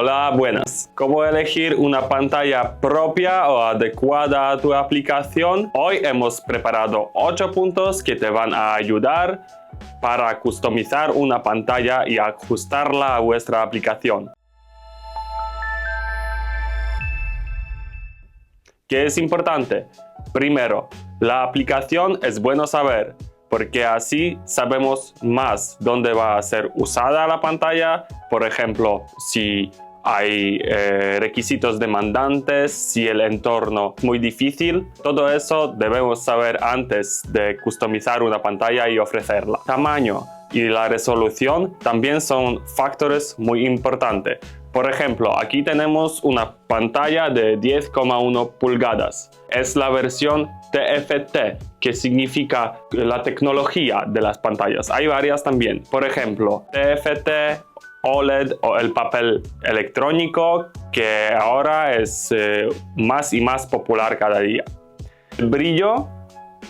Hola, buenas. ¿Cómo elegir una pantalla propia o adecuada a tu aplicación? Hoy hemos preparado 8 puntos que te van a ayudar para customizar una pantalla y ajustarla a vuestra aplicación. ¿Qué es importante? Primero, la aplicación es bueno saber, porque así sabemos más dónde va a ser usada la pantalla. Por ejemplo, si hay requisitos demandantes, si el entorno es muy difícil. Todo eso debemos saber antes de customizar una pantalla y ofrecerla. Tamaño y la resolución también son factores muy importantes. Por ejemplo, aquí tenemos una pantalla de 10,1 pulgadas. Es la versión TFT, que significa la tecnología de las pantallas. Hay varias también. Por ejemplo, TFT, OLED o el papel electrónico, que ahora es más y más popular cada día. El brillo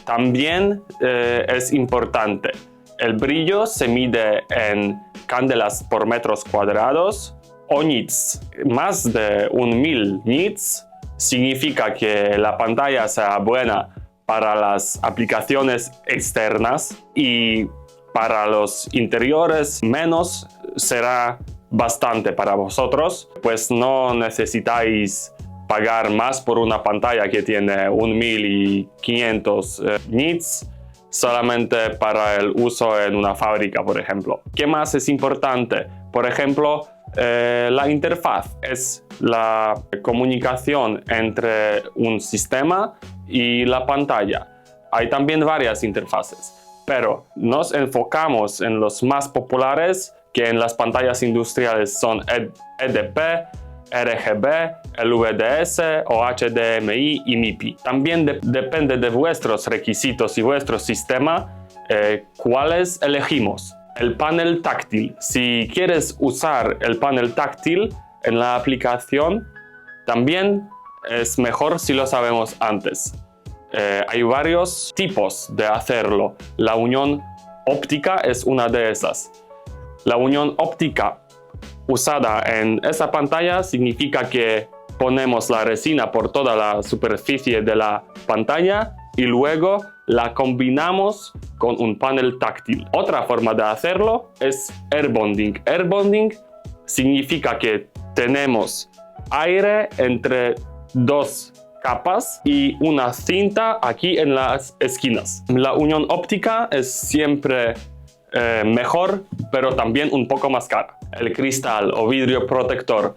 también es importante. El brillo se mide en candelas por metros cuadrados o nits. Más de 1000 nits significa que la pantalla sea buena para las aplicaciones externas y para los interiores menos será bastante para vosotros, pues no necesitáis pagar más por una pantalla que tiene 1500 nits solamente para el uso en una fábrica, por ejemplo. ¿Qué más es importante? Por ejemplo, la interfaz es la comunicación entre un sistema y la pantalla. Hay también varias interfaces, pero nos enfocamos en los más populares, que en las pantallas industriales son EDP, RGB, LVDS o HDMI y MIPI. También depende de vuestros requisitos y vuestro sistema cuáles elegimos. El panel táctil. Si quieres usar el panel táctil en la aplicación, también es mejor si lo sabemos antes. Hay varios tipos de hacerlo. La unión óptica es una de esas. La unión óptica usada en esa pantalla significa que ponemos la resina por toda la superficie de la pantalla y luego la combinamos con un panel táctil. Otra forma de hacerlo es air bonding. Air bonding significa que tenemos aire entre dos capas y una cinta aquí en las esquinas. La unión óptica es siempre mejor, pero también un poco más cara. El cristal o vidrio protector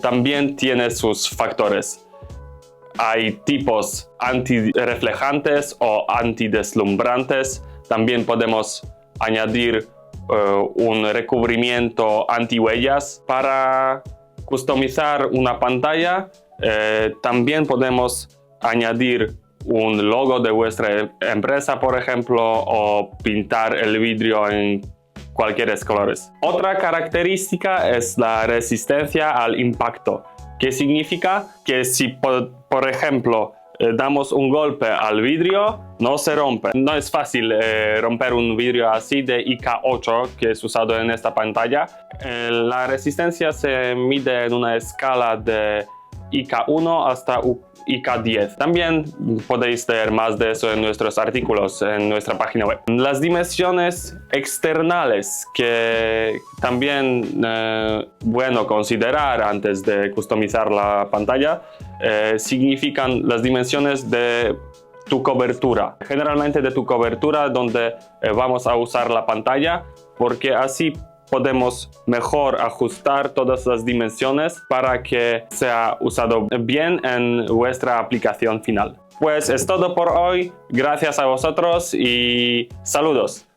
también tiene sus factores. Hay tipos antirreflejantes o antideslumbrantes. También podemos añadir un recubrimiento antihuellas. Para customizar una pantalla, también podemos añadir un logo de vuestra empresa, por ejemplo, o pintar el vidrio en cualquier colores. Otra característica es la resistencia al impacto, que significa que si, por ejemplo, damos un golpe al vidrio, no se rompe. No es fácil romper un vidrio así de IK8 que es usado en esta pantalla. La resistencia se mide en una escala de IK1 hasta IK10. También podéis leer más de eso en nuestros artículos en nuestra página web. Las dimensiones externales, que también bueno considerar antes de customizar la pantalla, significan las dimensiones de tu cobertura. Generalmente de tu cobertura donde vamos a usar la pantalla, porque así podemos mejor ajustar todas las dimensiones para que sea usado bien en vuestra aplicación final. Pues es todo por hoy. Gracias a vosotros y saludos.